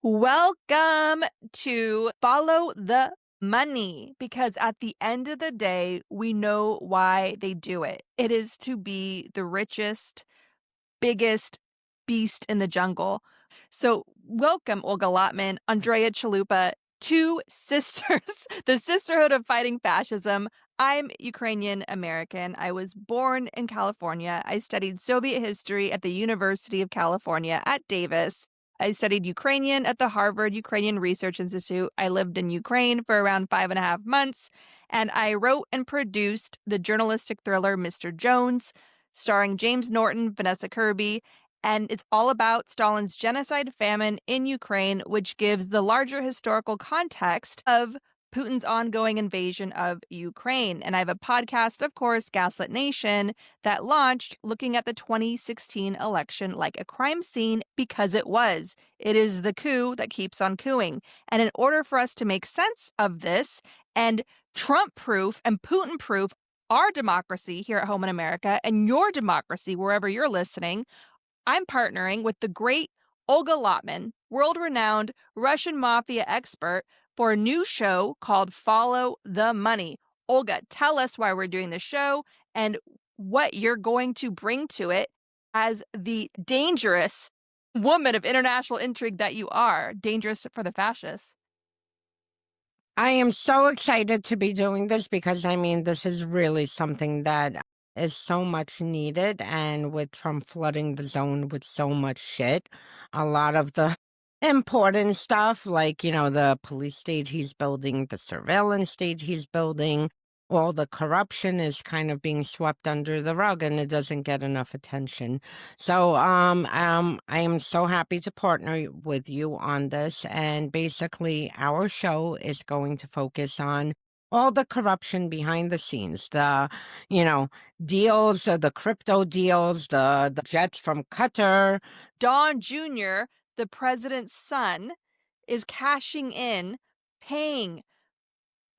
Welcome to Follow the Money, because at the end of the day, we know why they do it. It is to be the richest, biggest beast in the jungle. So, welcome, Olga Lautman, Andrea Chalupa, two sisters, the sisterhood of fighting fascism. I'm Ukrainian American. I was born in California. I studied Soviet history at the University of California at Davis. I studied Ukrainian at the Harvard Ukrainian Research Institute. I lived in Ukraine for around 5.5 months, and I wrote and produced the journalistic thriller Mr. Jones, starring James Norton, Vanessa Kirby, and it's all about Stalin's genocide famine in Ukraine, which gives the larger historical context of Putin's ongoing invasion of Ukraine. And I have a podcast, of course, Gaslit Nation, that launched looking at the 2016 election like a crime scene, because it was. It is the coup that keeps on cooing. And in order for us to make sense of this and Trump-proof and Putin-proof our democracy here at home in America and your democracy wherever you're listening, I'm partnering with the great Olga Lautman, world-renowned Russian mafia expert, for a new show called Follow the Money. Olga, tell us why we're doing the show and what you're going to bring to it as the dangerous woman of international intrigue that you are, dangerous for the fascists. I am so excited to be doing this because, this is really something that is so much needed. And with Trump flooding the zone with so much shit, a lot of the important stuff, like, the police state he's building, the surveillance state he's building, all the corruption is kind of being swept under the rug and it doesn't get enough attention. So I am so happy to partner with you on this. And basically, our show is going to focus on all the corruption behind the scenes, the, deals, the crypto deals, the jets from Qatar. Don Jr., the president's son, is cashing in, paying.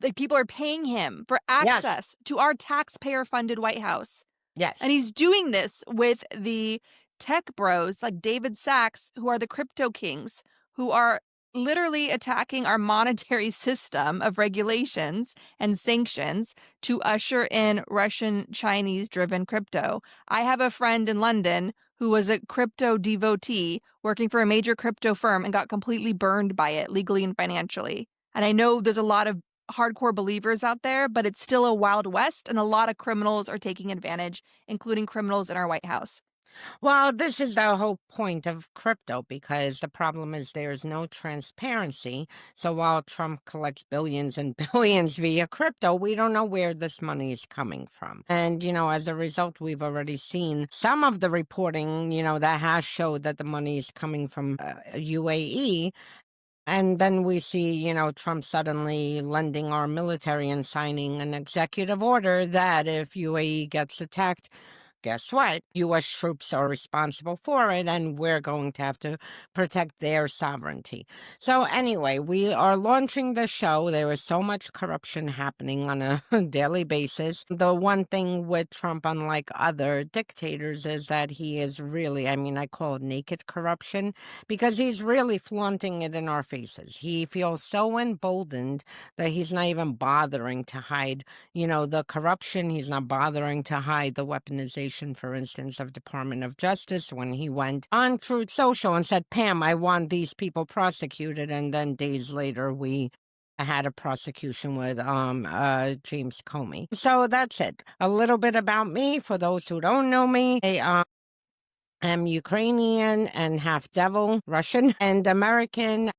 Like, people are paying him for Yes, access to our taxpayer-funded White House. yes. And he's doing this with the tech bros like David Sachs, who are the crypto kings, who are literally attacking our monetary system of regulations and sanctions to usher in Russian, Chinese-driven crypto. I have a friend in London who was a crypto devotee working for a major crypto firm and got completely burned by it legally and financially. And I know there's a lot of hardcore believers out there, but it's still a wild west, and a lot of criminals are taking advantage, including criminals in our White House. Well, this is the whole point of crypto because the problem is there's no transparency. So while Trump collects billions and billions via crypto, we don't know where this money is coming from. And, as a result, we've already seen some of the reporting, that has showed that the money is coming from UAE. And then we see, Trump suddenly lending our military and signing an executive order that if UAE gets attacked, guess what? U.S. troops are responsible for it, and we're going to have to protect their sovereignty. So anyway, we are launching the show. There is so much corruption happening on a daily basis. The one thing with Trump, unlike other dictators, is that he is really, I call it naked corruption, because he's really flaunting it in our faces. He feels so emboldened that he's not even bothering to hide, the corruption. He's not bothering to hide the weaponization, for instance, of Department of Justice when he went on Truth Social and said, Pam, I want these people prosecuted. And then days later, we had a prosecution with James Comey. So that's it. A little bit about me for those who don't know me. I am Ukrainian and half devil, Russian and American.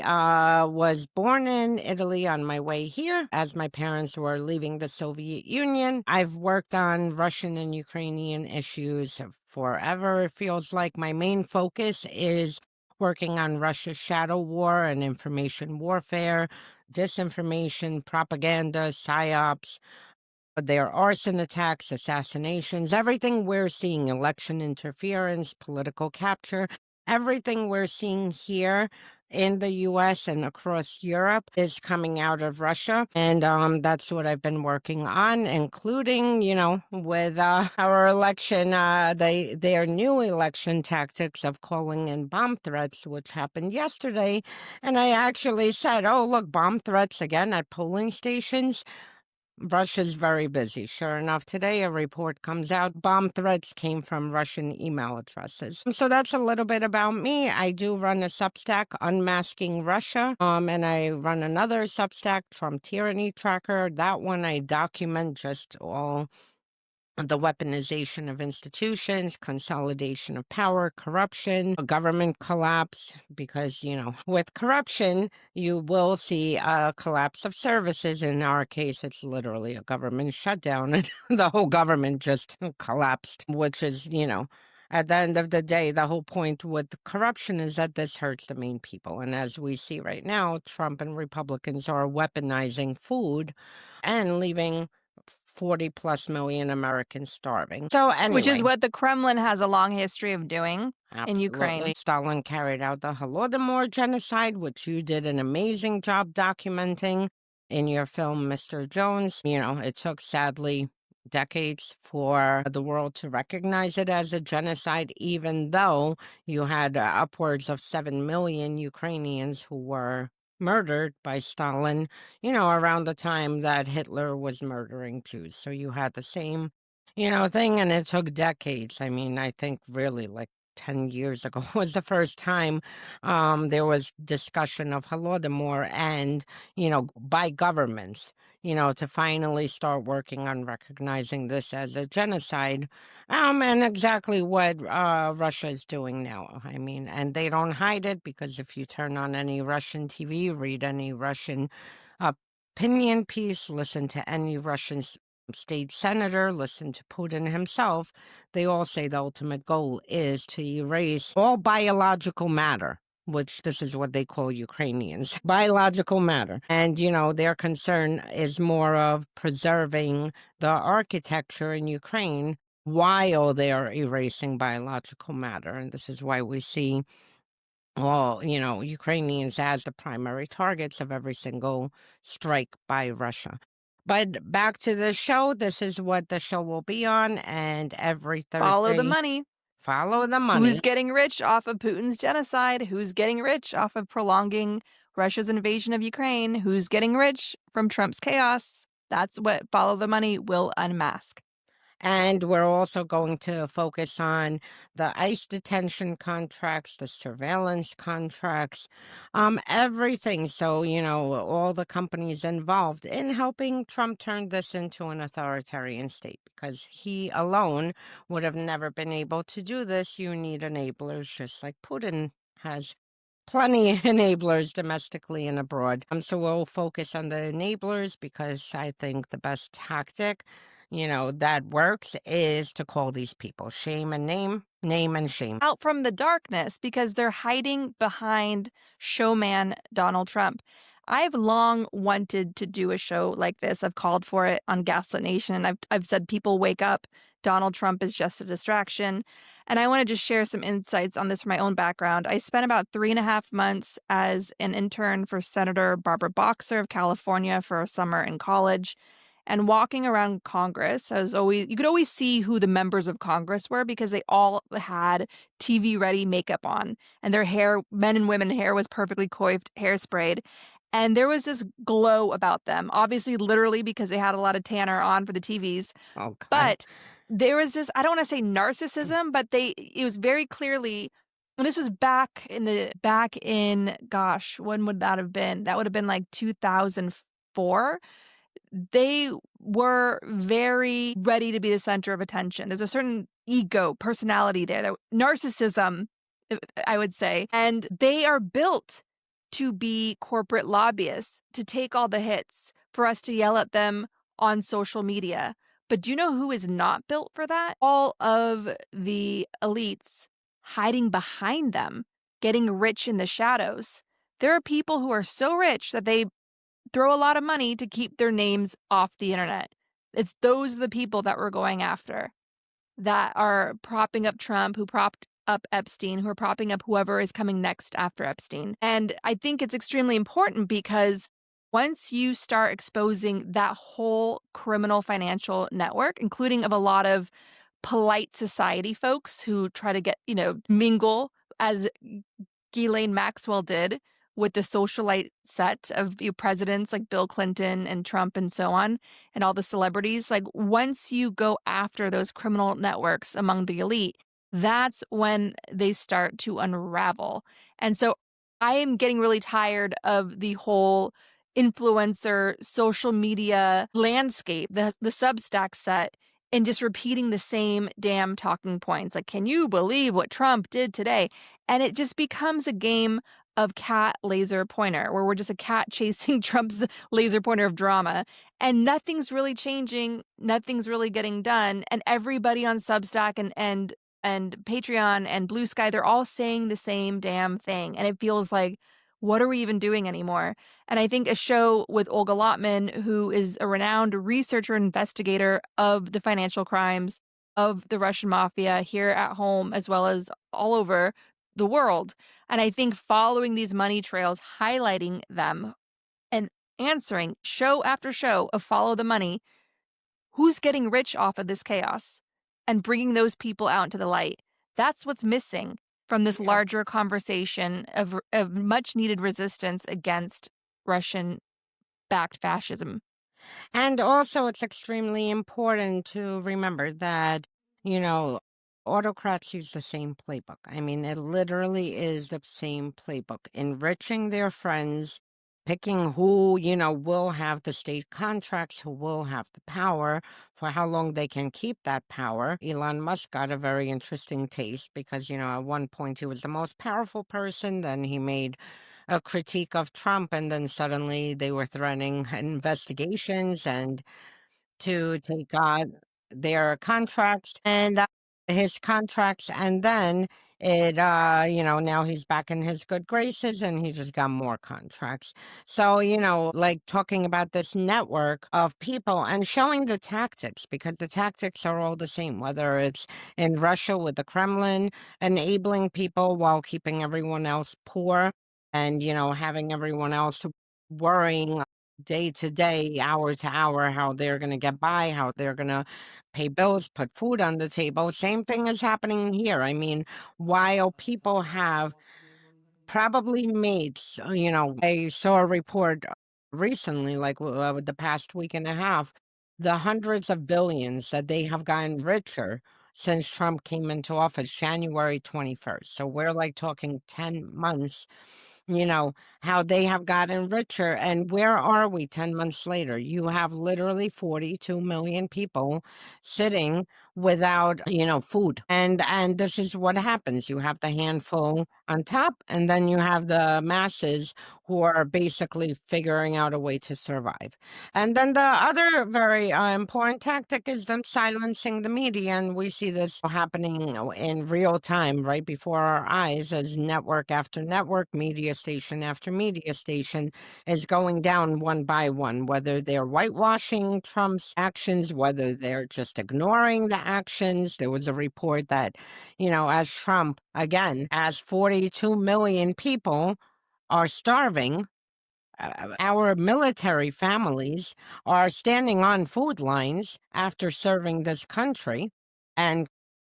Was born in Italy on my way here as my parents were leaving the Soviet Union. I've worked on Russian and Ukrainian issues forever. It feels like my main focus is working on Russia's shadow war and information warfare, disinformation, propaganda, psyops, their arson attacks, assassinations, everything we're seeing, election interference, political capture, everything we're seeing here in the US and across Europe is coming out of Russia. And that's what I've been working on, including, with our election, their new election tactics of calling in bomb threats, which happened yesterday. And I actually said, oh, look, bomb threats again at polling stations. Russia's very busy. Sure enough, today a report comes out. Bomb threats came from Russian email addresses. So that's a little bit about me. I do run a Substack, Unmasking Russia, and I run another Substack, Trump Tyranny Tracker. That one I document just all the weaponization of institutions, consolidation of power, corruption, government collapse, because, with corruption, you will see a collapse of services. In our case, it's literally a government shutdown, and the whole government just collapsed, which is, at the end of the day, the whole point with corruption is that this hurts the main people. And as we see right now, Trump and Republicans are weaponizing food and leaving 40 plus million Americans starving. So, Which is anyway, what the Kremlin has a long history of doing in absolutely. Ukraine. Stalin carried out the Holodomor genocide, which you did an amazing job documenting in your film, Mr. Jones. It took, sadly, decades for the world to recognize it as a genocide, even though you had upwards of 7 million Ukrainians who were murdered by Stalin, around the time that Hitler was murdering Jews. So you had the same, thing, and it took decades. I mean, I think really like 10 years ago was the first time there was discussion of Holodomor and, by governments, to finally start working on recognizing this as a genocide. And exactly what Russia is doing now. I mean, and they don't hide it, because if you turn on any Russian TV, read any Russian opinion piece, listen to any Russian state senator, listen to Putin himself, they all say the ultimate goal is to erase all biological matter, which this is what they call Ukrainians, biological matter. And, their concern is more of preserving the architecture in Ukraine while they are erasing biological matter. And this is why we see all, Ukrainians as the primary targets of every single strike by Russia. But back to the show, this is what the show will be on. And every Follow the Thursday, money. follow the Who's money. getting rich off of Putin's genocide? Who's getting rich off of prolonging Russia's invasion of Ukraine? Who's getting rich from Trump's chaos? That's what Follow the Money will unmask. And we're also going to focus on the ICE detention contracts, the surveillance contracts, everything. So, all the companies involved in helping Trump turn this into an authoritarian state, because he alone would have never been able to do this. You need enablers, just like Putin has plenty of enablers domestically and abroad. So we'll focus on the enablers, because I think the best tactic, that works is to call these people shame and name and shame. Out from the darkness because they're hiding behind showman Donald Trump. I've long wanted to do a show like this. I've called for it on Gaslit Nation. I've said people wake up. Donald Trump is just a distraction. And I want to just share some insights on this from my own background. I spent about 3.5 months as an intern for Senator Barbara Boxer of California for a summer in college. And walking around Congress, you could always see who the members of Congress were because they all had TV-ready makeup on, and their hair, men and women hair, was perfectly coiffed, hairsprayed. And there was this glow about them, obviously, literally, because they had a lot of tanner on for the TVs. Oh God. But there was this, I don't want to say narcissism, but it was very clearly, and this was gosh, when would that have been? That would have been like 2004. They were very ready to be the center of attention. There's a certain ego, personality there, narcissism, I would say. And they are built to be corporate lobbyists, to take all the hits, for us to yell at them on social media. But do you know who is not built for that? All of the elites hiding behind them, getting rich in the shadows. There are people who are so rich that they throw a lot of money to keep their names off the internet. Those are the people that we're going after, that are propping up Trump, who propped up Epstein, who are propping up whoever is coming next after Epstein. And I think it's extremely important because once you start exposing that whole criminal financial network, including of a lot of polite society folks who try to get, mingle as Ghislaine Maxwell did with the socialite set of presidents like Bill Clinton and Trump and so on, and all the celebrities. Like, once you go after those criminal networks among the elite, that's when they start to unravel. And so I am getting really tired of the whole influencer social media landscape, the Substack set, and just repeating the same damn talking points. Like, can you believe what Trump did today? And it just becomes a game of cat laser pointer where we're just a cat chasing Trump's laser pointer of drama, and nothing's really changing, nothing's really getting done, and everybody on Substack and Patreon and Blue Sky, they're all saying the same damn thing, and it feels like, what are we even doing anymore? And I think a show with Olga Lautman, who is a renowned researcher and investigator of the financial crimes of the Russian mafia here at home as well as all over the world. And I think following these money trails, highlighting them and answering show after show of follow the money, who's getting rich off of this chaos and bringing those people out into the light. That's what's missing from this Yeah. larger conversation of much needed resistance against Russian backed fascism. And also, it's extremely important to remember that, you know, autocrats use the same playbook. I mean, it literally is the same playbook, enriching their friends, picking who, will have the state contracts, who will have the power, for how long they can keep that power. Elon Musk got a very interesting taste because, at one point he was the most powerful person, then he made a critique of Trump, and then suddenly they were threatening investigations and to take on their contracts and his contracts. And then now he's back in his good graces and he just got more contracts. So, like talking about this network of people and showing the tactics, because the tactics are all the same, whether it's in Russia with the Kremlin, enabling people while keeping everyone else poor and, having everyone else worrying day to day, hour to hour, how they're going to get by, how they're going to pay bills, put food on the table. Same thing is happening here. I mean, while people have probably made, I saw a report recently, like with the past week and a half, the hundreds of billions that they have gotten richer since Trump came into office, January 21st. So we're like talking 10 months, how they have gotten richer. And where are we 10 months later? You have literally 42 million people sitting without, food. And this is what happens. You have the handful on top, and then you have the masses who are basically figuring out a way to survive. And then the other very important tactic is them silencing the media. And we see this happening in real time right before our eyes as network after network, media station after media station is going down one by one, whether they're whitewashing Trump's actions, whether they're just ignoring the actions. There was a report that, as Trump, again, as 42 million people are starving, our military families are standing on food lines after serving this country, and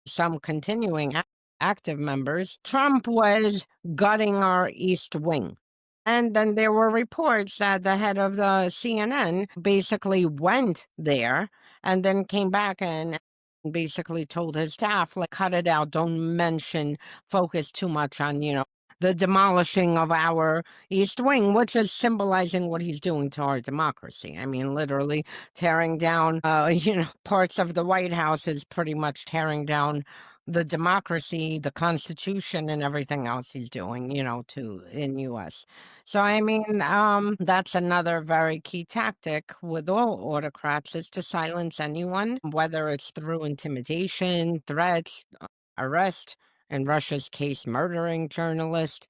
some continuing active members. Trump was gutting our East Wing. And then there were reports that the head of the CNN basically went there and then came back and basically told his staff, like, cut it out, don't mention, focus too much on, the demolishing of our East Wing, which is symbolizing what he's doing to our democracy. I mean, literally tearing down, parts of the White House is pretty much tearing down the democracy, the Constitution, and everything else he's doing, in U.S. So, I mean, that's another very key tactic with all autocrats is to silence anyone, whether it's through intimidation, threats, arrest, in Russia's case, murdering journalists,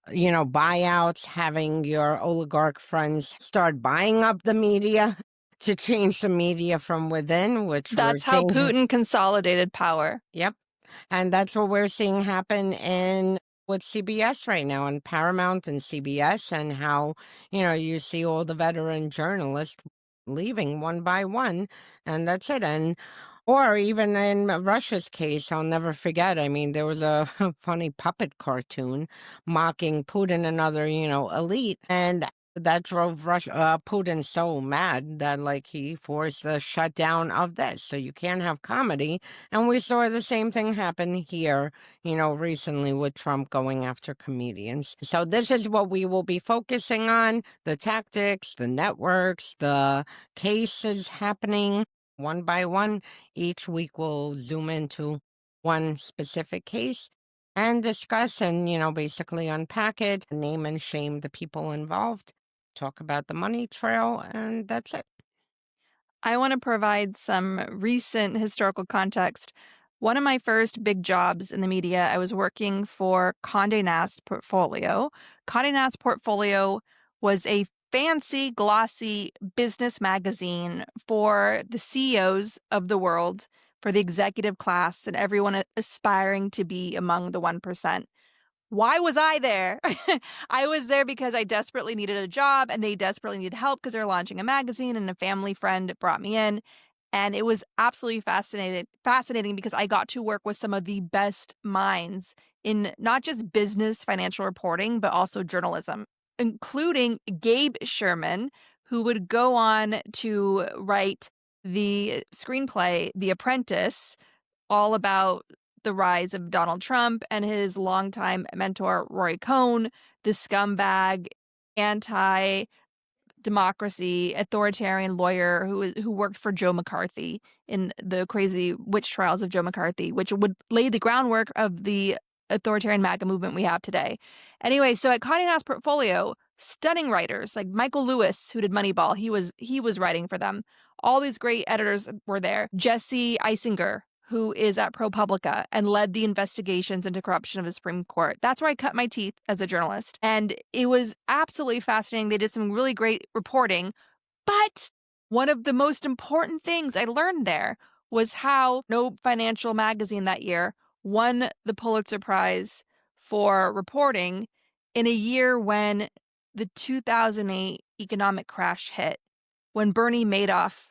buyouts, having your oligarch friends start buying up the media to change the media from within, which we're That's how seeing. Putin consolidated power. Yep. And that's what we're seeing happen in with CBS right now, and Paramount and CBS, and how, you see all the veteran journalists leaving one by one, and that's it. And or even in Russia's case, I'll never forget. I mean, there was a funny puppet cartoon mocking Putin and other, elite, and that drove Putin so mad that like he forced the shutdown of this. So you can't have comedy, and we saw the same thing happen here, recently with Trump going after comedians. So this is what we will be focusing on: the tactics, the networks, the cases happening one by one. Each week we'll zoom into one specific case and discuss and, basically unpack it, name and shame the people involved, talk about the money trail, and that's it. I want to provide some recent historical context. One of my first big jobs in the media, I was working for Condé Nast Portfolio. Condé Nast Portfolio was a fancy, glossy business magazine for the CEOs of the world, for the executive class, and everyone aspiring to be among the 1%. Why was I there? I was there because I desperately needed a job and they desperately needed help because they're launching a magazine, and a family friend brought me in. And it was absolutely fascinating because I got to work with some of the best minds in not just business financial reporting, but also journalism, including Gabe Sherman, who would go on to write the screenplay The Apprentice, all about the rise of Donald Trump and his longtime mentor, Roy Cohn, the scumbag, anti democracy, authoritarian lawyer who worked for Joe McCarthy in the crazy witch trials of Joe McCarthy, which would lay the groundwork of the authoritarian MAGA movement we have today. Anyway, so at Condé Nast Portfolio, stunning writers like Michael Lewis, who did Moneyball, he was writing for them. All these great editors were there. Jesse Eisinger, who is at ProPublica and led the investigations into corruption of the Supreme Court. That's where I cut my teeth as a journalist. And it was absolutely fascinating. They did some really great reporting. But one of the most important things I learned there was how no financial magazine that year won the Pulitzer Prize for reporting in a year when the 2008 economic crash hit, when Bernie Madoff,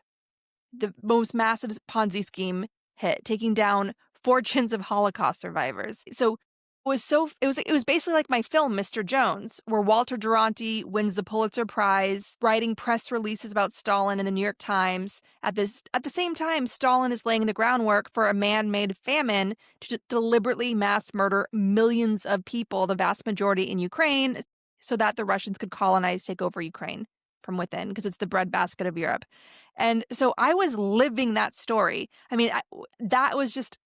the most massive Ponzi scheme, hit, taking down fortunes of Holocaust survivors. So it was basically like my film Mr. Jones, where Walter Duranty wins the Pulitzer Prize, writing press releases about Stalin in the New York Times. At the same time, Stalin is laying the groundwork for a man-made famine to deliberately mass murder millions of people, the vast majority in Ukraine, so that the Russians could colonize, take over Ukraine from within, because it's the breadbasket of Europe. And so I was living that story. I mean, that was just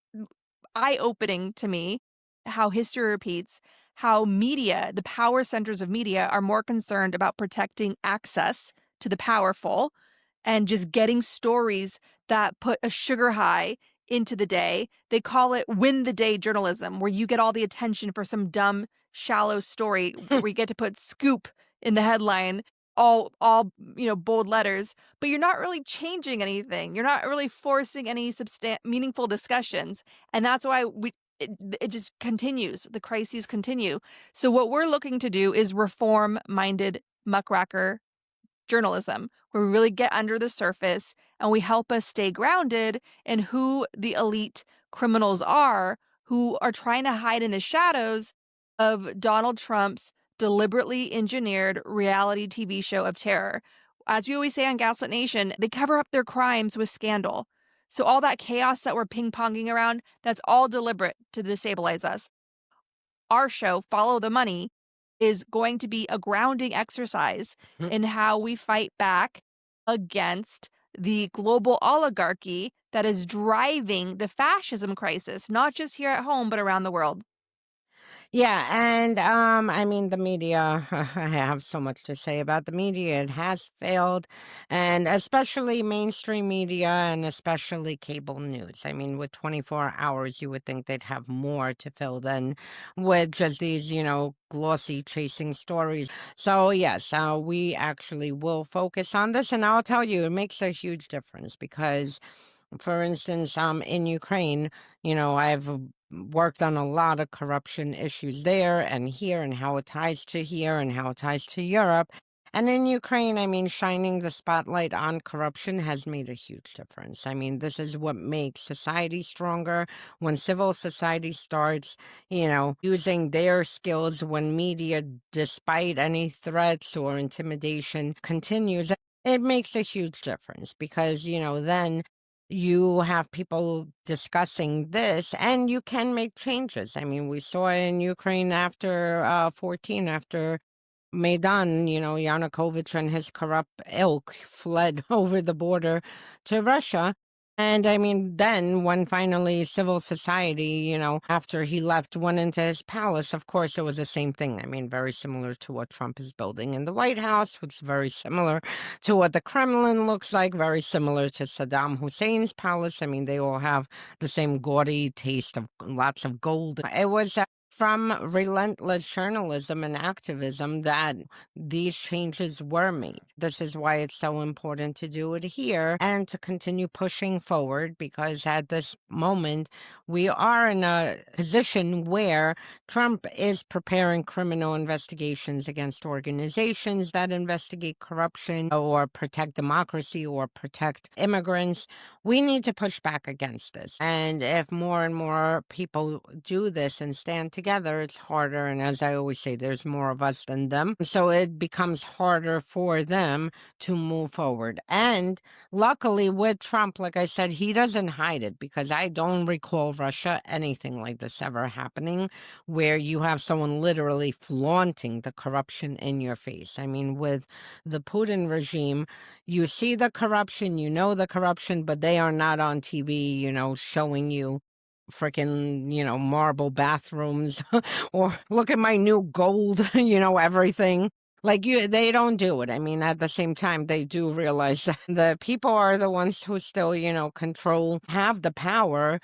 eye-opening to me, how history repeats, how media, the power centers of media, are more concerned about protecting access to the powerful and just getting stories that put a sugar high into the day. They call it win the day journalism, where you get all the attention for some dumb, shallow story where you get to put scoop in the headline, all bold letters, but you're not really changing anything. You're not really forcing any meaningful discussions. And that's why it just continues. The crises continue. So what we're looking to do is reform-minded muckraker journalism, where we really get under the surface and we help us stay grounded in who the elite criminals are, who are trying to hide in the shadows of Donald Trump's deliberately engineered reality TV show of terror. As we always say on Gaslit Nation, they cover up their crimes with scandal. So all that chaos that we're ping-ponging around, that's all deliberate to destabilize us. Our show, Follow the Money, is going to be a grounding exercise in how we fight back against the global oligarchy that is driving the fascism crisis, not just here at home, but around the world. Yeah, and I mean the media, I have so much to say about the media. It has failed, and especially mainstream media and especially cable news. I mean, with 24 hours, you would think they'd have more to fill than with just these, glossy chasing stories. So yes, we actually will focus on this, and I'll tell you, it makes a huge difference because, for instance, in Ukraine, I've worked on a lot of corruption issues there and here, and how it ties to here and how it ties to Europe. And in Ukraine, I mean, shining the spotlight on corruption has made a huge difference. I mean, this is what makes society stronger. When civil society starts, using their skills, when media, despite any threats or intimidation, continues, it makes a huge difference because, then you have people discussing this and you can make changes. I mean, we saw in Ukraine after 14, after Maidan, Yanukovych and his corrupt ilk fled over the border to Russia. And I mean, then when finally civil society, after he left, went into his palace, of course, it was the same thing. I mean, very similar to what Trump is building in the White House, which is very similar to what the Kremlin looks like, very similar to Saddam Hussein's palace. I mean, they all have the same gaudy taste of lots of gold. It was from relentless journalism and activism that these changes were made. This is why it's so important to do it here and to continue pushing forward, because at this moment, we are in a position where Trump is preparing criminal investigations against organizations that investigate corruption or protect democracy or protect immigrants. We need to push back against this. And if more and more people do this and stand together, it's harder. And as I always say, there's more of us than them. So it becomes harder for them to move forward. And luckily with Trump, like I said, he doesn't hide it, because I don't recall Russia anything like this ever happening where you have someone literally flaunting the corruption in your face. I mean, with the Putin regime, you see the corruption, the corruption, but they are not on TV, showing you freaking, marble bathrooms or look at my new gold, everything. Like they don't do it. I mean, at the same time, they do realize that the people are the ones who still, control, have the power.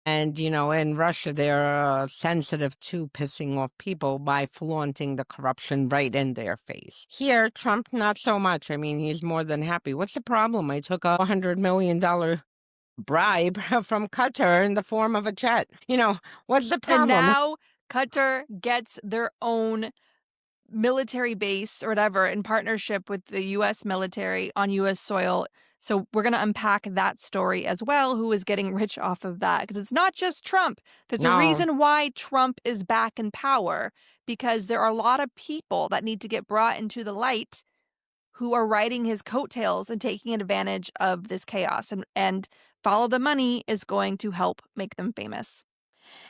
And, in Russia, they're sensitive to pissing off people by flaunting the corruption right in their face. Here, Trump, not so much. I mean, he's more than happy. What's the problem? I took a $100 million bribe from Qatar in the form of a jet. What's the And problem? now Qatar gets their own military base or whatever in partnership with the US military on US soil. So we're going to unpack that story as well, who is getting rich off of that, because it's not just Trump. There's a No. reason why Trump is back in power, because there are a lot of people that need to get brought into the light who are riding his coattails and taking advantage of this chaos, and follow the money is going to help make them famous.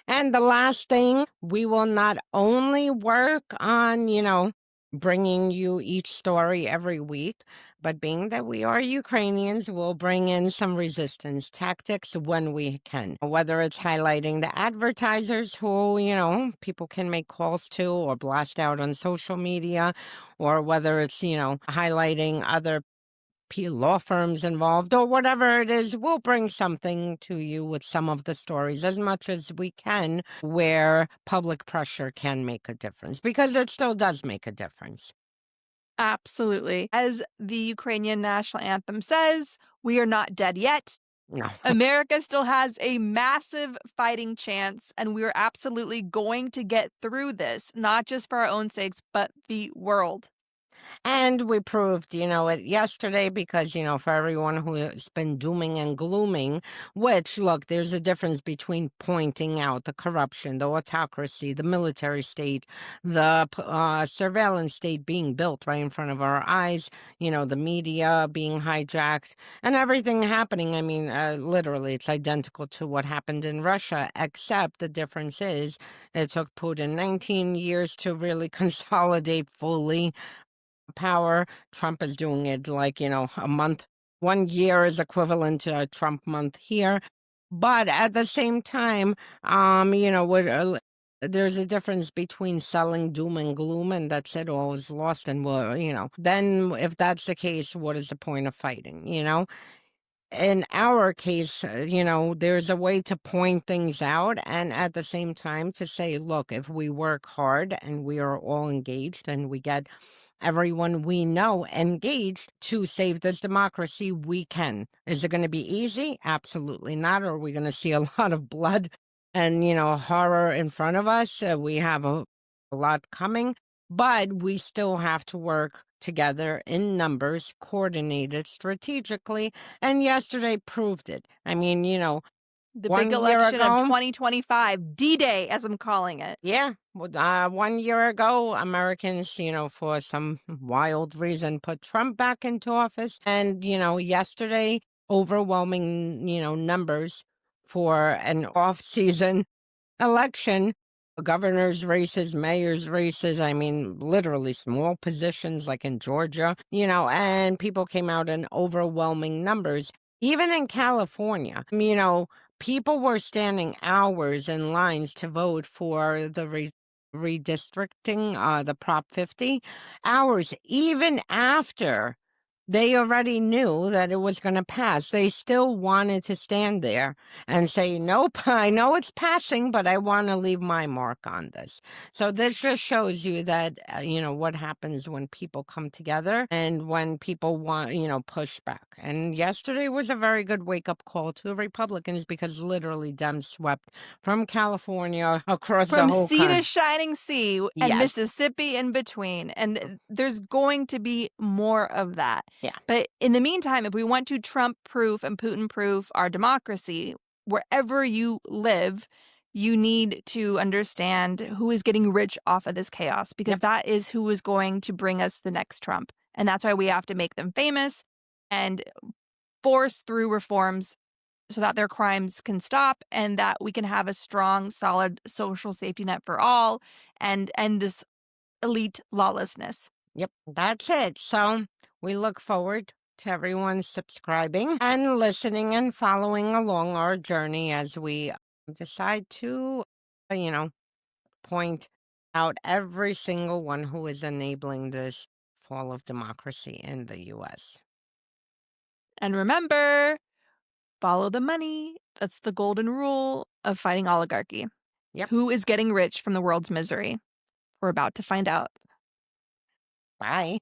And the last thing, we will not only work on, bringing you each story every week, but being that we are Ukrainians, we'll bring in some resistance tactics when we can. Whether it's highlighting the advertisers who, people can make calls to or blast out on social media, or whether it's, highlighting other law firms involved or whatever it is, we'll bring something to you with some of the stories as much as we can where public pressure can make a difference, because it still does make a difference. Absolutely. As the Ukrainian national anthem says, we are not dead yet. No. America still has a massive fighting chance, and we are absolutely going to get through this, not just for our own sakes, but the world. And we proved, it yesterday because, for everyone who has been dooming and glooming, which, look, there's a difference between pointing out the corruption, the autocracy, the military state, the surveillance state being built right in front of our eyes, the media being hijacked, and everything happening. I mean, literally, it's identical to what happened in Russia, except the difference is it took Putin 19 years to really consolidate fully power. Trump is doing it like, a month. 1 year is equivalent to a Trump month here. But at the same time, there's a difference between selling doom and gloom, and that's it, all is lost. And then if that's the case, what is the point of fighting? In our case, there's a way to point things out and at the same time to say, look, if we work hard and we are all engaged and we get everyone we know engaged to save this democracy, we can. Is it going to be easy? Absolutely not. Are we going to see a lot of blood and, horror in front of us? We have a lot coming, but we still have to work together in numbers, coordinated strategically. And yesterday proved it. I mean, The big 1 year election of ago, 2025, D-Day, as I'm calling it. yeah, well, 1 year ago, Americans, for some wild reason, put Trump back into office. And, yesterday, overwhelming, numbers for an off-season election, governors' races, mayors' races, I mean, literally small positions like in Georgia, and people came out in overwhelming numbers. Even in California, people were standing hours in lines to vote for the redistricting, the Prop 50, hours even after they already knew that it was going to pass. They still wanted to stand there and say, nope, I know it's passing, but I want to leave my mark on this. So this just shows you that, what happens when people come together and when people want, push back. And yesterday was a very good wake up call to Republicans because literally Dems swept from California across the From whole sea to country. shining sea and Yes. Mississippi in between, and there's going to be more of that. Yeah. But in the meantime, if we want to Trump-proof and Putin-proof our democracy, wherever you live, you need to understand who is getting rich off of this chaos, because Yep. that is who is going to bring us the next Trump. And that's why we have to make them famous and force through reforms so that their crimes can stop and that we can have a strong, solid social safety net for all and end this elite lawlessness. Yep, that's it. So we look forward to everyone subscribing and listening and following along our journey as we decide to, uh, you know, point out every single one who is enabling this fall of democracy in the US. And remember, follow the money. That's the golden rule of fighting oligarchy. Yep. Who is getting rich from the world's misery? We're about to find out. Bye.